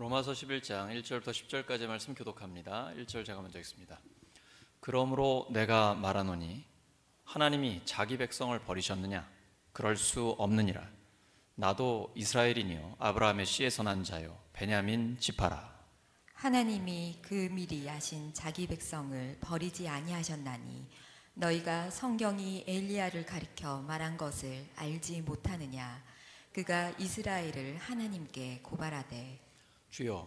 로마서 11장 1절부터 10절까지 말씀 교독합니다. 1절 제가 먼저 읽습니다. 그러므로 내가 말하노니 하나님이 자기 백성을 버리셨느냐? 그럴 수 없느니라. 나도 이스라엘이니요 아브라함의 씨에서 난 자요 베냐민 지파라. 하나님이 그 미리 아신 자기 백성을 버리지 아니하셨나니 너희가 성경이 엘리야를 가리켜 말한 것을 알지 못하느냐? 그가 이스라엘을 하나님께 고발하되 주여,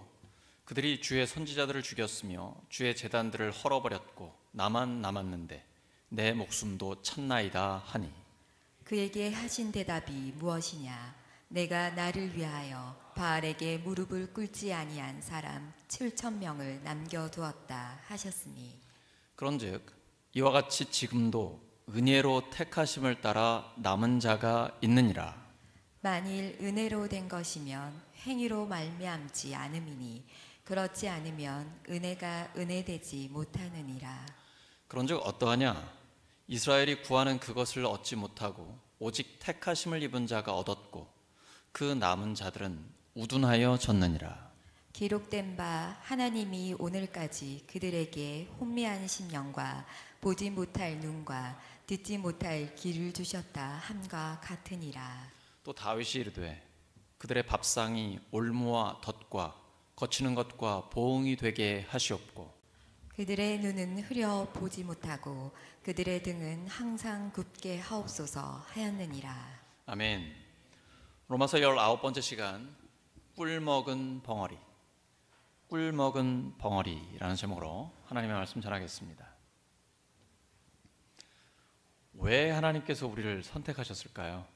그들이 주의 선지자들을 죽였으며 주의 제단들을 헐어버렸고 나만 남았는데 내 목숨도 찼나이다 하니. 그에게 하신 대답이 무엇이냐? 내가 나를 위하여 바알에게 무릎을 꿇지 아니한 사람 7,000명을 남겨두었다 하셨으니, 그런즉 이와 같이 지금도 은혜로 택하심을 따라 남은 자가 있느니라. 만일 은혜로 된 것이면 행위로 말미암지 않음이니 그렇지 않으면 은혜가 은혜되지 못하느니라. 그런즉 어떠하냐? 이스라엘이 구하는 그것을 얻지 못하고 오직 택하심을 입은 자가 얻었고 그 남은 자들은 우둔하여 졌느니라. 기록된 바 하나님이 오늘까지 그들에게 혼미한 심령과 보지 못할 눈과 듣지 못할 귀를 주셨다 함과 같으니라. 또 다윗이 이르되 그들의 밥상이 올무와 덫과 거치는 것과 보응이 되게 하시옵고 그들의 눈은 흐려 보지 못하고 그들의 등은 항상 굽게 하옵소서 하였느니라. 아멘. 로마서 19번째 시간, 꿀먹은 벙어리, 꿀먹은 벙어리라는 제목으로 하나님의 말씀 전하겠습니다. 왜 하나님께서 우리를 선택하셨을까요?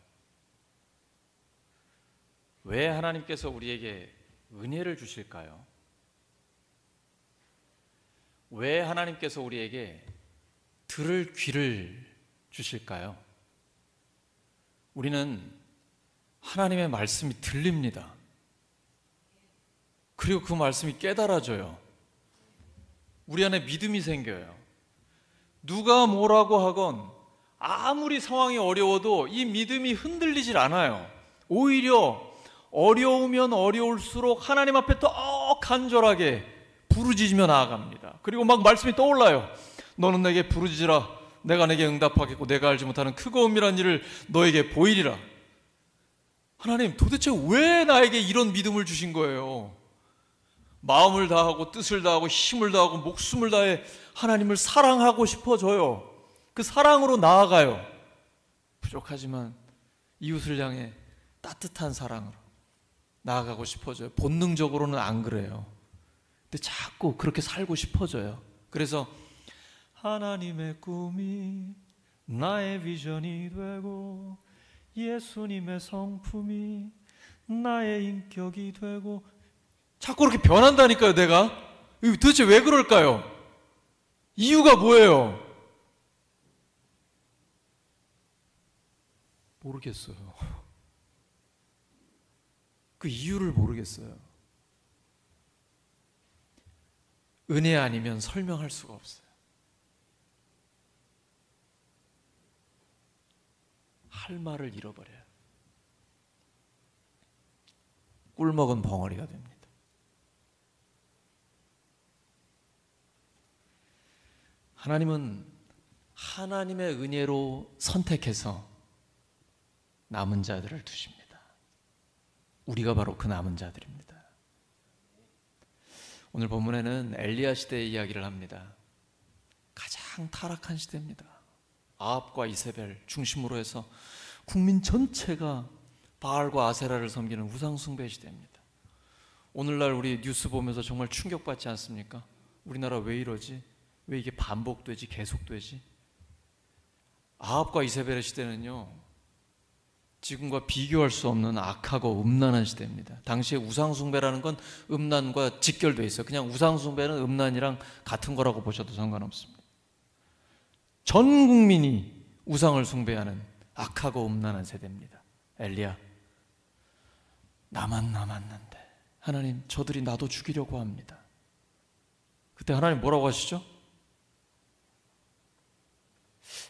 왜 하나님께서 우리에게 은혜를 주실까요? 왜 하나님께서 우리에게 들을 귀를 주실까요? 우리는 하나님의 말씀이 들립니다. 그리고 그 말씀이 깨달아져요. 우리 안에 믿음이 생겨요. 누가 뭐라고 하건 아무리 상황이 어려워도 이 믿음이 흔들리질 않아요. 오히려 어려우면 어려울수록 하나님 앞에 더 간절하게 부르짖으며 나아갑니다. 그리고 막 말씀이 떠올라요. 너는 내게 부르짖으라. 내가 내게 응답하겠고 내가 알지 못하는 크고 은밀한 일을 너에게 보이리라. 하나님, 도대체 왜 나에게 이런 믿음을 주신 거예요? 마음을 다하고 뜻을 다하고 힘을 다하고 목숨을 다해 하나님을 사랑하고 싶어져요. 그 사랑으로 나아가요. 부족하지만 이웃을 향해 따뜻한 사랑으로 나아가고 싶어져요. 본능적으로는 안 그래요. 근데 자꾸 그렇게 살고 싶어져요. 그래서 하나님의 꿈이 나의 비전이 되고 예수님의 성품이 나의 인격이 되고 자꾸 그렇게 변한다니까요. 내가 도대체 왜 그럴까요? 이유가 뭐예요? 모르겠어요. 그 이유를 모르겠어요. 은혜 아니면 설명할 수가 없어요. 할 말을 잃어버려요. 꿀먹은 벙어리가 됩니다. 하나님은 하나님의 은혜로 선택해서 남은 자들을 두십니다. 우리가 바로 그 남은 자들입니다. 오늘 본문에는 엘리야 시대의 이야기를 합니다. 가장 타락한 시대입니다. 아합과 이세벨 중심으로 해서 국민 전체가 바알과 아세라를 섬기는 우상숭배 시대입니다. 오늘날 우리 뉴스 보면서 정말 충격받지 않습니까? 우리나라 왜 이러지? 왜 이게 반복되지? 계속되지? 아합과 이세벨의 시대는요, 지금과 비교할 수 없는 악하고 음란한 시대입니다. 당시에 우상숭배라는 건 음란과 직결되어 있어요. 그냥 우상숭배는 음란이랑 같은 거라고 보셔도 상관없습니다. 전 국민이 우상을 숭배하는 악하고 음란한 세대입니다. 엘리야, 나만 남았는데 하나님, 저들이 나도 죽이려고 합니다. 그때 하나님 뭐라고 하시죠?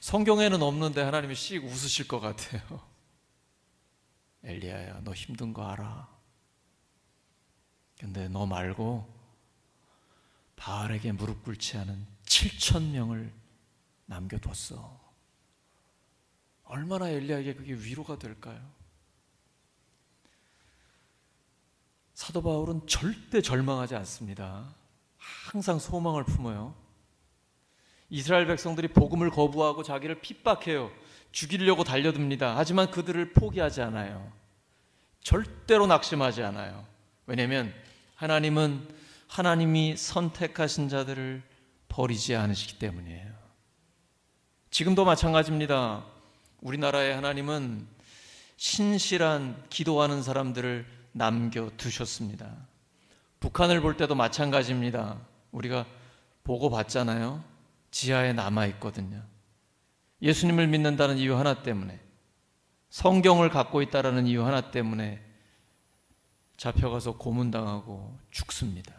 성경에는 없는데 하나님이 씩 웃으실 것 같아요. 엘리야야, 너 힘든 거 알아. 근데 너 말고 바알에게 무릎 꿇지 않은 7,000명을 남겨뒀어. 얼마나 엘리야에게 그게 위로가 될까요? 사도 바울은 절대 절망하지 않습니다. 항상 소망을 품어요. 이스라엘 백성들이 복음을 거부하고 자기를 핍박해요. 죽이려고 달려듭니다. 하지만 그들을 포기하지 않아요. 절대로 낙심하지 않아요. 왜냐하면 하나님은 하나님이 선택하신 자들을 버리지 않으시기 때문이에요. 지금도 마찬가지입니다. 우리나라의 하나님은 신실한 기도하는 사람들을 남겨두셨습니다. 북한을 볼 때도 마찬가지입니다. 우리가 보고 봤잖아요. 지하에 남아있거든요. 예수님을 믿는다는 이유 하나 때문에, 성경을 갖고 있다는 이유 하나 때문에 잡혀가서 고문당하고 죽습니다.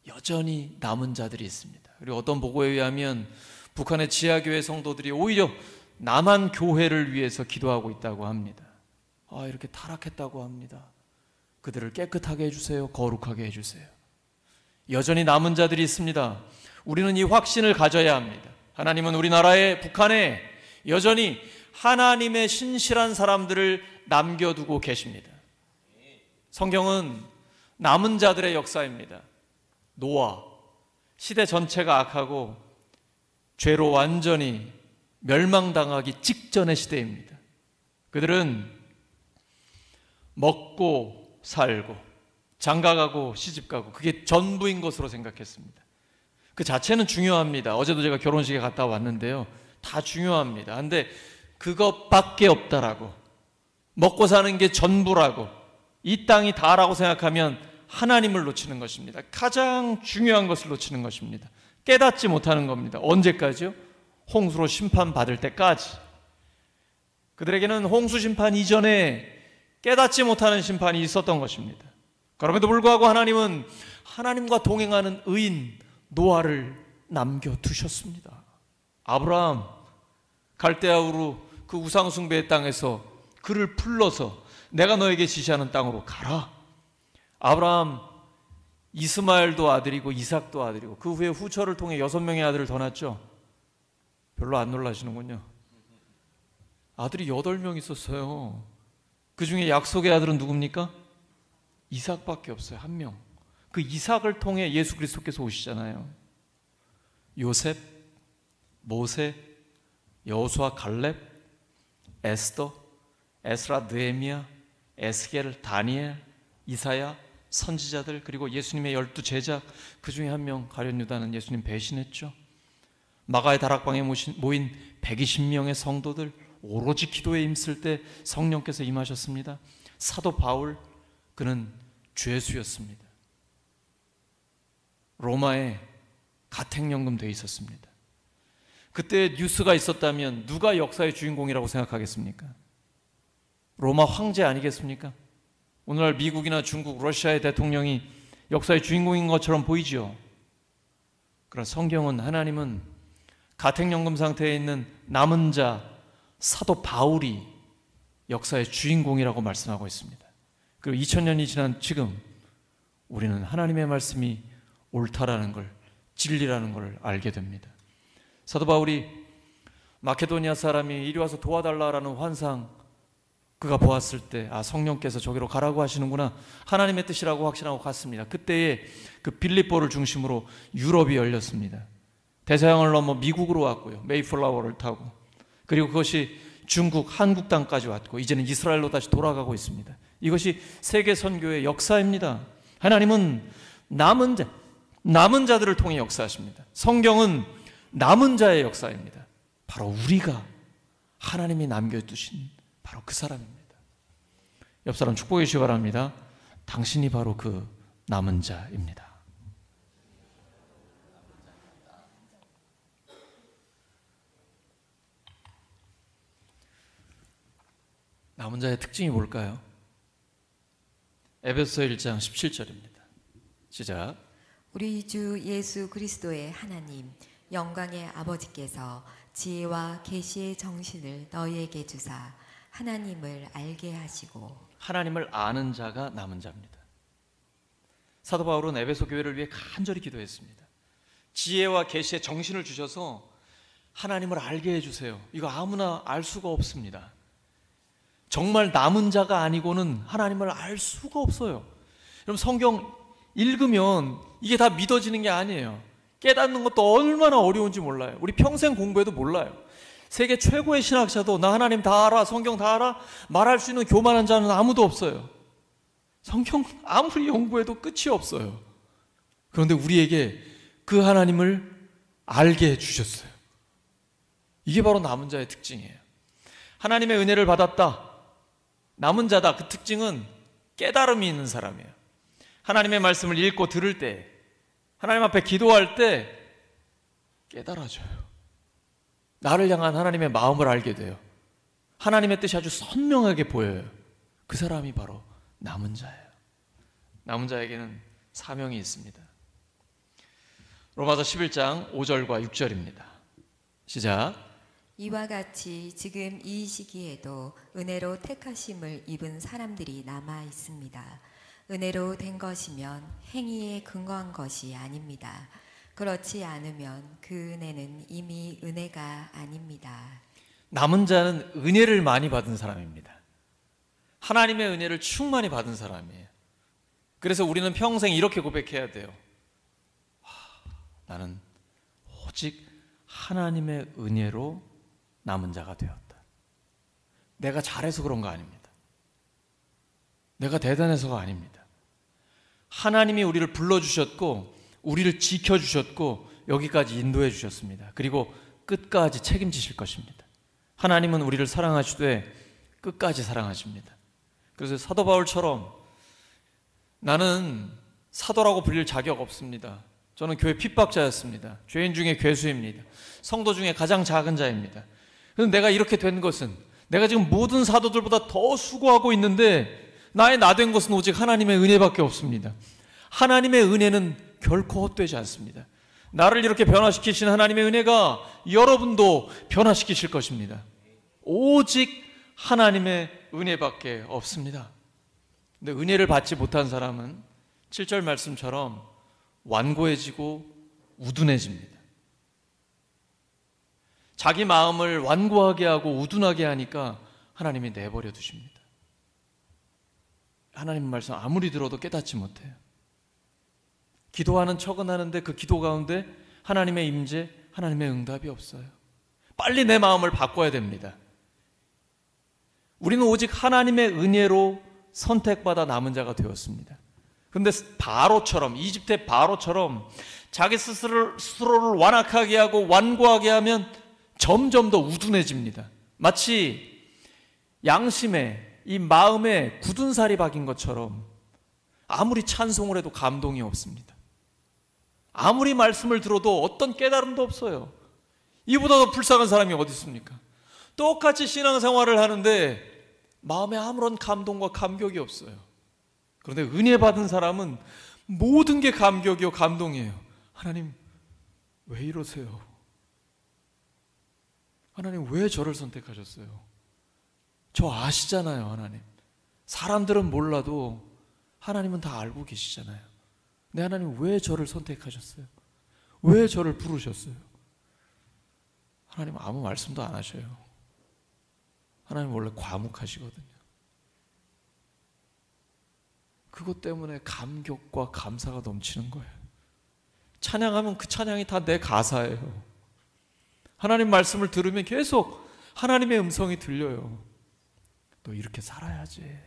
여전히 남은 자들이 있습니다. 그리고 어떤 보고에 의하면 북한의 지하교회 성도들이 오히려 남한 교회를 위해서 기도하고 있다고 합니다. 이렇게 타락했다고 합니다. 그들을 깨끗하게 해주세요. 거룩하게 해주세요. 여전히 남은 자들이 있습니다. 우리는 이 확신을 가져야 합니다. 하나님은 우리나라에, 북한에 여전히 하나님의 신실한 사람들을 남겨두고 계십니다. 성경은 남은 자들의 역사입니다. 노아, 시대 전체가 악하고 죄로 완전히 멸망당하기 직전의 시대입니다. 그들은 먹고 살고 장가가고 시집가고 그게 전부인 것으로 생각했습니다. 그 자체는 중요합니다. 어제도 제가 결혼식에 갔다 왔는데요. 다 중요합니다. 근데 그것밖에 없다라고, 먹고 사는 게 전부라고, 이 땅이 다라고 생각하면 하나님을 놓치는 것입니다. 가장 중요한 것을 놓치는 것입니다. 깨닫지 못하는 겁니다. 언제까지요? 홍수로 심판받을 때까지. 그들에게는 홍수 심판 이전에 깨닫지 못하는 심판이 있었던 것입니다. 그럼에도 불구하고 하나님은 하나님과 동행하는 의인 노아를 남겨두셨습니다. 아브라함, 갈대아우르 그 우상숭배의 땅에서 그를 불러서 내가 너에게 지시하는 땅으로 가라. 아브라함 이스마엘도 아들이고 이삭도 아들이고 그 후에 후처를 통해 6명의 아들을 더 낳았죠. 별로 안 놀라시는군요. 아들이 8명 있었어요. 그 중에 약속의 아들은 누굽니까? 이삭밖에 없어요. 1명. 그 이삭을 통해 예수 그리스도께서 오시잖아요. 요셉, 모세, 여호수아, 갈렙, 에스더, 에스라, 느헤미야, 에스겔, 다니엘, 이사야, 선지자들, 그리고 예수님의 12 제자, 그 중에 1명 가룟 유다는 예수님 배신했죠. 마가의 다락방에 모인 120명의 성도들, 오로지 기도에 힘쓸 때 성령께서 임하셨습니다. 사도 바울, 그는 죄수였습니다. 로마에 가택연금 돼 있었습니다. 그때 뉴스가 있었다면 누가 역사의 주인공이라고 생각하겠습니까? 로마 황제 아니겠습니까? 오늘날 미국이나 중국, 러시아의 대통령이 역사의 주인공인 것처럼 보이죠. 그러나 성경은, 하나님은 가택연금 상태에 있는 남은 자 사도 바울이 역사의 주인공이라고 말씀하고 있습니다. 그리고 2000년이 지난 지금 우리는 하나님의 말씀이 옳다라는 걸, 진리라는 걸 알게 됩니다. 사도 바울이 마케도니아 사람이 이리 와서 도와달라라는 환상, 그가 보았을 때 성령께서 저기로 가라고 하시는구나, 하나님의 뜻이라고 확신하고 갔습니다. 그때에 그 빌립보를 중심으로 유럽이 열렸습니다. 대서양을 넘어 미국으로 왔고요. 메이플라워를 타고, 그리고 그것이 중국, 한국 땅까지 왔고 이제는 이스라엘로 다시 돌아가고 있습니다. 이것이 세계 선교의 역사입니다. 하나님은 남은 자들을 통해 역사하십니다. 성경은 남은 자의 역사입니다. 바로 우리가 하나님이 남겨두신 바로 그 사람입니다. 옆 사람 축복해 주시기 바랍니다. 당신이 바로 그 남은 자입니다. 남은 자의 특징이 뭘까요? 에베소서 1장 17절입니다. 시작. 우리 주 예수 그리스도의 하나님 영광의 아버지께서 지혜와 계시의 정신을 너희에게 주사 하나님을 알게 하시고, 하나님을 아는 자가 남은 자입니다. 사도 바울은 에베소 교회를 위해 간절히 기도했습니다. 지혜와 계시의 정신을 주셔서 하나님을 알게 해주세요. 이거 아무나 알 수가 없습니다. 정말 남은 자가 아니고는 하나님을 알 수가 없어요. 여러분 성경 읽으면 이게 다 믿어지는 게 아니에요. 깨닫는 것도 얼마나 어려운지 몰라요. 우리 평생 공부해도 몰라요. 세계 최고의 신학자도 나 하나님 다 알아, 성경 다 알아 말할 수 있는 교만한 자는 아무도 없어요. 성경 아무리 연구해도 끝이 없어요. 그런데 우리에게 그 하나님을 알게 해주셨어요. 이게 바로 남은 자의 특징이에요. 하나님의 은혜를 받았다, 남은 자다. 그 특징은 깨달음이 있는 사람이에요. 하나님의 말씀을 읽고 들을 때, 하나님 앞에 기도할 때 깨달아져요. 나를 향한 하나님의 마음을 알게 돼요. 하나님의 뜻이 아주 선명하게 보여요. 그 사람이 바로 남은 자예요. 남은 자에게는 사명이 있습니다. 로마서 11장 5절과 6절입니다. 시작. 이와 같이 지금 이 시기에도 은혜로 택하심을 입은 사람들이 남아 있습니다. 은혜로 된 것이면 행위에 근거한 것이 아닙니다. 그렇지 않으면 그 은혜는 이미 은혜가 아닙니다. 남은 자는 은혜를 많이 받은 사람입니다. 하나님의 은혜를 충만히 받은 사람이에요. 그래서 우리는 평생 이렇게 고백해야 돼요. 나는 오직 하나님의 은혜로 남은 자가 되었다. 내가 잘해서 그런 거 아닙니다. 내가 대단해서가 아닙니다. 하나님이 우리를 불러주셨고 우리를 지켜주셨고 여기까지 인도해 주셨습니다. 그리고 끝까지 책임지실 것입니다. 하나님은 우리를 사랑하시되 끝까지 사랑하십니다. 그래서 사도 바울처럼 나는 사도라고 불릴 자격 없습니다. 저는 교회 핍박자였습니다. 죄인 중에 괴수입니다. 성도 중에 가장 작은 자입니다. 그런데 내가 이렇게 된 것은, 내가 지금 모든 사도들보다 더 수고하고 있는데 나의 나 된 것은 오직 하나님의 은혜밖에 없습니다. 하나님의 은혜는 결코 헛되지 않습니다. 나를 이렇게 변화시키신 하나님의 은혜가 여러분도 변화시키실 것입니다. 오직 하나님의 은혜밖에 없습니다. 근데 은혜를 받지 못한 사람은 7절 말씀처럼 완고해지고 우둔해집니다. 자기 마음을 완고하게 하고 우둔하게 하니까 하나님이 내버려 두십니다. 하나님 말씀 아무리 들어도 깨닫지 못해요. 기도하는 척은 하는데 그 기도 가운데 하나님의 임재, 하나님의 응답이 없어요. 빨리 내 마음을 바꿔야 됩니다. 우리는 오직 하나님의 은혜로 선택받아 남은 자가 되었습니다. 그런데 바로처럼, 이집트의 바로처럼 자기 스스로를 완악하게 하고 완고하게 하면 점점 더 우둔해집니다. 마치 양심에, 이 마음에 굳은 살이 박인 것처럼 아무리 찬송을 해도 감동이 없습니다. 아무리 말씀을 들어도 어떤 깨달음도 없어요. 이보다 더 불쌍한 사람이 어디 있습니까? 똑같이 신앙생활을 하는데 마음에 아무런 감동과 감격이 없어요. 그런데 은혜 받은 사람은 모든 게 감격이요 감동이에요. 하나님 왜 이러세요? 하나님 왜 저를 선택하셨어요? 저 아시잖아요. 하나님, 사람들은 몰라도 하나님은 다 알고 계시잖아요. 네, 하나님 왜 저를 선택하셨어요? 왜 저를 부르셨어요? 하나님 아무 말씀도 안 하셔요. 하나님 원래 과묵하시거든요. 그것 때문에 감격과 감사가 넘치는 거예요. 찬양하면 그 찬양이 다 내 가사예요. 하나님 말씀을 들으면 계속 하나님의 음성이 들려요. 너 이렇게 살아야지.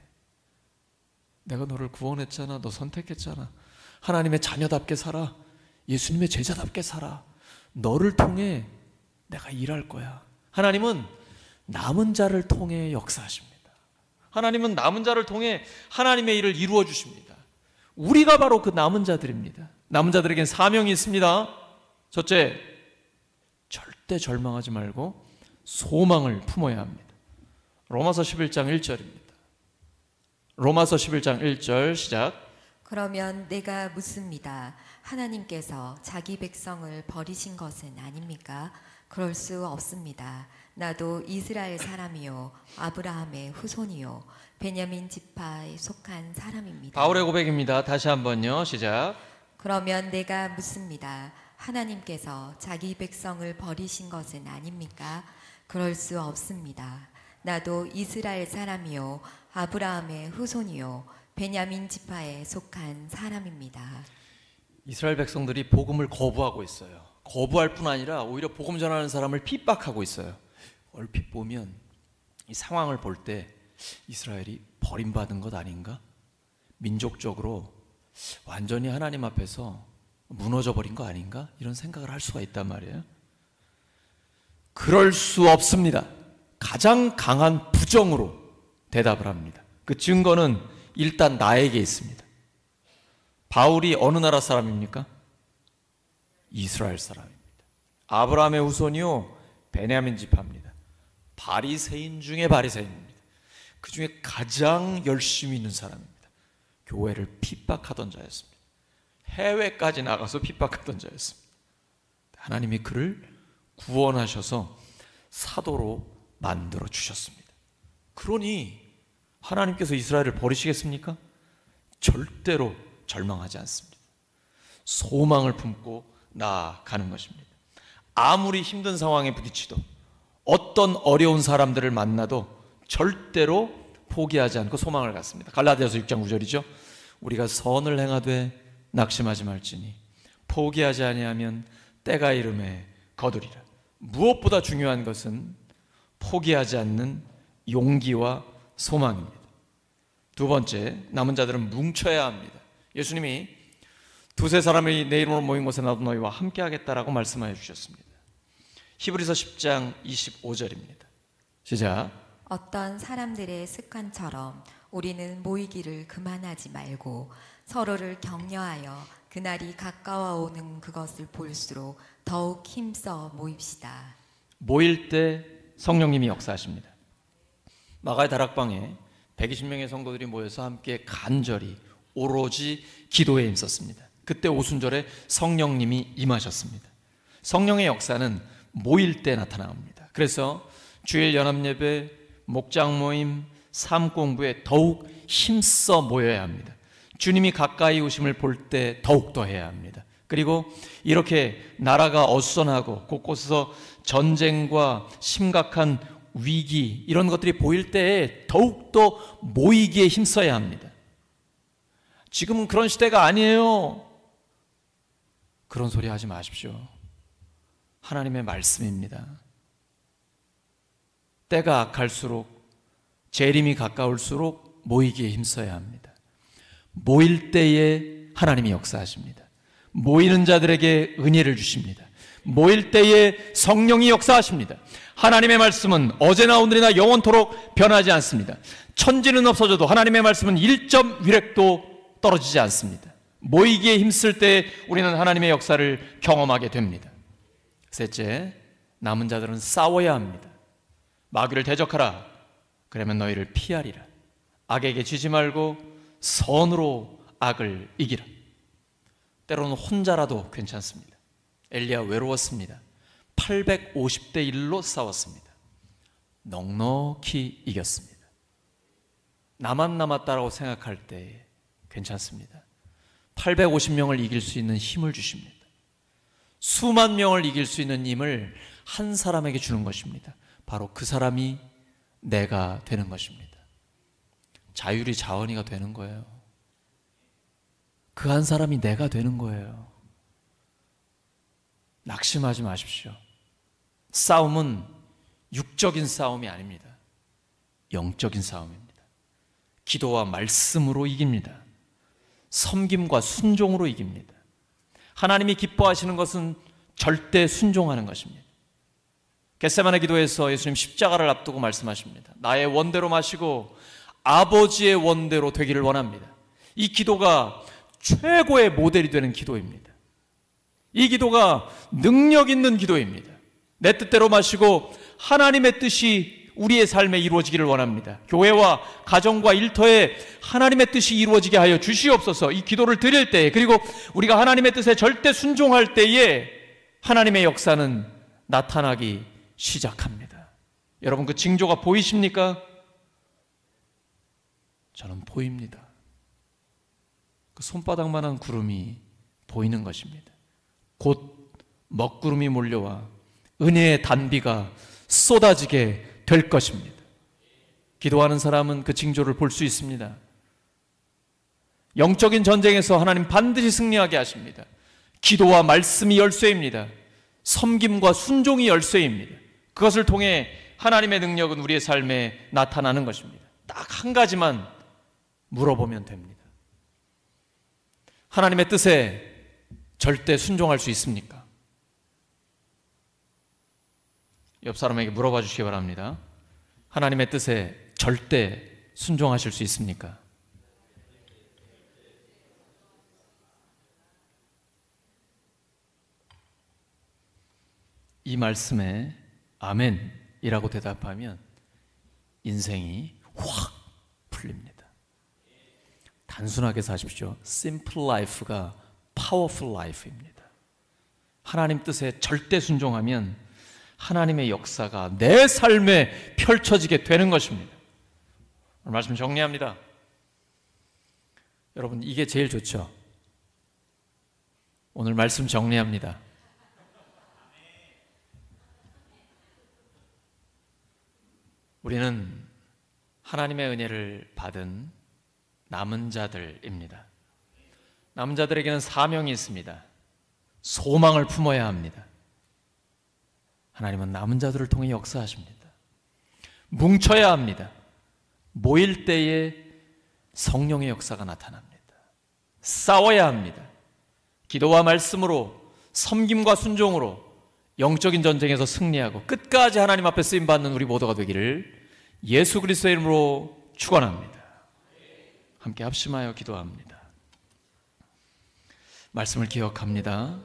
내가 너를 구원했잖아. 너 선택했잖아. 하나님의 자녀답게 살아. 예수님의 제자답게 살아. 너를 통해 내가 일할 거야. 하나님은 남은 자를 통해 역사하십니다. 하나님은 남은 자를 통해 하나님의 일을 이루어 주십니다. 우리가 바로 그 남은 자들입니다. 남은 자들에겐 사명이 있습니다. 첫째, 절대 절망하지 말고 소망을 품어야 합니다. 로마서 11장 1절입니다. 로마서 11장 1절 시작. 그러면 내가 묻습니다. 하나님께서 자기 백성을 버리신 것은 아닙니까? 그럴 수 없습니다. 나도 이스라엘 사람이요 아브라함의 후손이요 베냐민 지파에 속한 사람입니다. 바울의 고백입니다. 다시 한번요. 시작. 그러면 내가 묻습니다. 하나님께서 자기 백성을 버리신 것은 아닙니까? 그럴 수 없습니다. 나도 이스라엘 사람이요 아브라함의 후손이요 베냐민 지파에 속한 사람입니다. 이스라엘 백성들이 복음을 거부하고 있어요. 거부할 뿐 아니라 오히려 복음 전하는 사람을 핍박하고 있어요. 얼핏 보면 이 상황을 볼 때 이스라엘이 버림받은 것 아닌가? 민족적으로 완전히 하나님 앞에서 무너져 버린 거 아닌가? 이런 생각을 할 수가 있단 말이에요. 그럴 수 없습니다. 가장 강한 부정으로 대답을 합니다. 그 증거는 일단 나에게 있습니다. 바울이 어느 나라 사람입니까? 이스라엘 사람입니다. 아브라함의 후손이요 베냐민 지파입니다. 바리새인 중에 바리새인입니다. 그 중에 가장 열심히 있는 사람입니다. 교회를 핍박하던 자였습니다. 해외까지 나가서 핍박하던 자였습니다. 하나님이 그를 구원하셔서 사도로 만들어 주셨습니다. 그러니 하나님께서 이스라엘을 버리시겠습니까? 절대로 절망하지 않습니다. 소망을 품고 나아가는 것입니다. 아무리 힘든 상황에 부딪히도 어떤 어려운 사람들을 만나도 절대로 포기하지 않고 소망을 갖습니다. 갈라디아서 6장 9절이죠. 우리가 선을 행하되 낙심하지 말지니 포기하지 아니하면 때가 이름에 거두리라. 무엇보다 중요한 것은 포기하지 않는 용기와 소망입니다. 두 번째, 남은 자들은 뭉쳐야 합니다. 예수님이 두세 사람이 내 이름으로 모인 곳에 나도 너희와 함께 하겠다라고 말씀하여 주셨습니다. 히브리서 10장 25절입니다. 시작. 어떤 사람들의 습관처럼 우리는 모이기를 그만하지 말고 서로를 격려하여 그날이 가까워오는 그것을 볼수록 더욱 힘써 모입시다. 모일 때 성령님이 역사하십니다. 마가의 다락방에 120명의 성도들이 모여서 함께 간절히 오로지 기도에 힘썼습니다. 그때 오순절에 성령님이 임하셨습니다. 성령의 역사는 모일 때 나타납니다. 그래서 주일 연합예배, 목장 모임, 삶 공부에 더욱 힘써 모여야 합니다. 주님이 가까이 오심을 볼 때 더욱더 해야 합니다. 그리고 이렇게 나라가 어수선하고 곳곳에서 전쟁과 심각한 위기 이런 것들이 보일 때에 더욱더 모이기에 힘써야 합니다. 지금은 그런 시대가 아니에요. 그런 소리 하지 마십시오. 하나님의 말씀입니다. 때가 악할수록 재림이 가까울수록 모이기에 힘써야 합니다. 모일 때에 하나님이 역사하십니다. 모이는 자들에게 은혜를 주십니다. 모일 때에 성령이 역사하십니다. 하나님의 말씀은 어제나 오늘이나 영원토록 변하지 않습니다. 천지는 없어져도 하나님의 말씀은 1점 위력도 떨어지지 않습니다. 모이기에 힘쓸 때 우리는 하나님의 역사를 경험하게 됩니다. 셋째, 남은 자들은 싸워야 합니다. 마귀를 대적하라. 그러면 너희를 피하리라. 악에게 지지 말고 선으로 악을 이기라. 때로는 혼자라도 괜찮습니다. 엘리야 외로웠습니다. 850대 1로 싸웠습니다. 넉넉히 이겼습니다. 나만 남았다라고 생각할 때 괜찮습니다. 850명을 이길 수 있는 힘을 주십니다. 수만 명을 이길 수 있는 힘을 한 사람에게 주는 것입니다. 바로 그 사람이 내가 되는 것입니다. 자율이 자원이가 되는 거예요. 그 한 사람이 내가 되는 거예요. 낙심하지 마십시오. 싸움은 육적인 싸움이 아닙니다. 영적인 싸움입니다. 기도와 말씀으로 이깁니다. 섬김과 순종으로 이깁니다. 하나님이 기뻐하시는 것은 절대 순종하는 것입니다. 겟세마네 기도에서 예수님 십자가를 앞두고 말씀하십니다. 나의 원대로 마시고 아버지의 원대로 되기를 원합니다. 이 기도가 최고의 모델이 되는 기도입니다. 이 기도가 능력 있는 기도입니다. 내 뜻대로 마시고 하나님의 뜻이 우리의 삶에 이루어지기를 원합니다. 교회와 가정과 일터에 하나님의 뜻이 이루어지게 하여 주시옵소서. 이 기도를 드릴 때에, 그리고 우리가 하나님의 뜻에 절대 순종할 때에 하나님의 역사는 나타나기 시작합니다. 여러분, 그 징조가 보이십니까? 저는 보입니다. 그 손바닥만한 구름이 보이는 것입니다. 곧 먹구름이 몰려와 은혜의 단비가 쏟아지게 될 것입니다. 기도하는 사람은 그 징조를 볼 수 있습니다. 영적인 전쟁에서 하나님 반드시 승리하게 하십니다. 기도와 말씀이 열쇠입니다. 섬김과 순종이 열쇠입니다. 그것을 통해 하나님의 능력은 우리의 삶에 나타나는 것입니다. 딱 한 가지만 물어보면 됩니다. 하나님의 뜻에 절대 순종할 수 있습니까? 옆 사람에게 물어봐 주시기 바랍니다. 하나님의 뜻에 절대 순종하실 수 있습니까? 이 말씀에 아멘이라고 대답하면 인생이 확 풀립니다. 단순하게 사십시오. Simple life가 Powerful life입니다. 하나님 뜻에 절대 순종하면 하나님의 역사가 내 삶에 펼쳐지게 되는 것입니다. 오늘 말씀 정리합니다. 여러분, 이게 제일 좋죠? 오늘 말씀 정리합니다. 우리는 하나님의 은혜를 받은 남은 자들입니다. 남은 자들에게는 사명이 있습니다. 소망을 품어야 합니다. 하나님은 남은 자들을 통해 역사하십니다. 뭉쳐야 합니다. 모일 때에 성령의 역사가 나타납니다. 싸워야 합니다. 기도와 말씀으로, 섬김과 순종으로 영적인 전쟁에서 승리하고 끝까지 하나님 앞에 쓰임받는 우리 모두가 되기를 예수 그리스도의 이름으로 축원합니다. 함께 합심하여 기도합니다. 말씀을 기억합니다.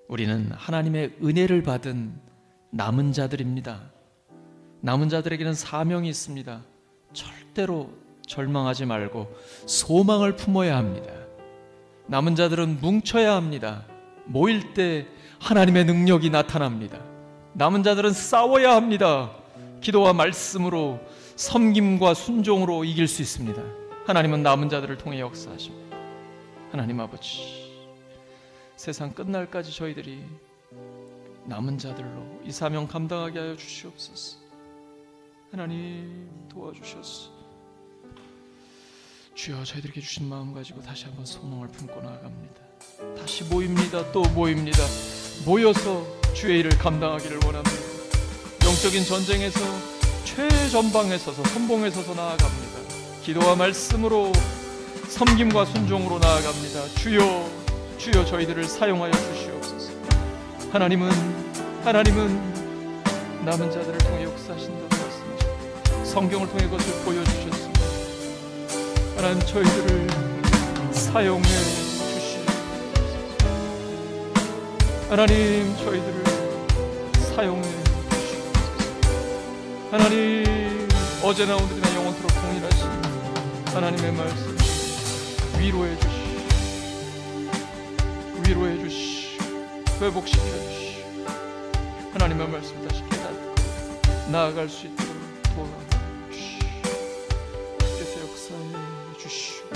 우리는 하나님의 은혜를 받은 남은 자들입니다. 남은 자들에게는 사명이 있습니다. 절대로 절망하지 말고 소망을 품어야 합니다. 남은 자들은 뭉쳐야 합니다. 모일 때 하나님의 능력이 나타납니다. 남은 자들은 싸워야 합니다. 기도와 말씀으로, 섬김과 순종으로 이길 수 있습니다. 하나님은 남은 자들을 통해 역사하십니다. 하나님 아버지, 세상 끝날까지 저희들이 남은 자들로 이 사명 감당하게 하여 주시옵소서. 하나님 도와주셔서 주여, 저희들에게 주신 마음 가지고 다시 한번 소망을 품고 나아갑니다. 다시 모입니다. 또 모입니다. 모여서 주의 일을 감당하기를 원합니다. 영적인 전쟁에서 최전방에 서서, 선봉에 서서 나아갑니다. 기도와 말씀으로, 섬김과 순종으로 나아갑니다. 주여, 주여, 저희들을 사용하여 주시옵소서. 하나님은 남은 자들을 통해 역사하신다고 말씀하셨고 성경을 통해 그것을 보여주셨습니다. 하나님, 저희들을 사용해 주시옵소서. 하나님, 저희들을 사용해 주시옵소서. 하나님, 어제나 오늘이나 영원토록 동일하신 하나님의 말씀 위로해 주시고 회복시켜 주시고 하나님의 말씀 다시 깨닫고 나아갈 수 있도록 도와주시고 주께서 역사해 주시고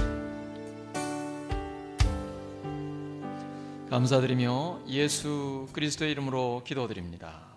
감사드리며 예수 그리스도의 이름으로 기도드립니다.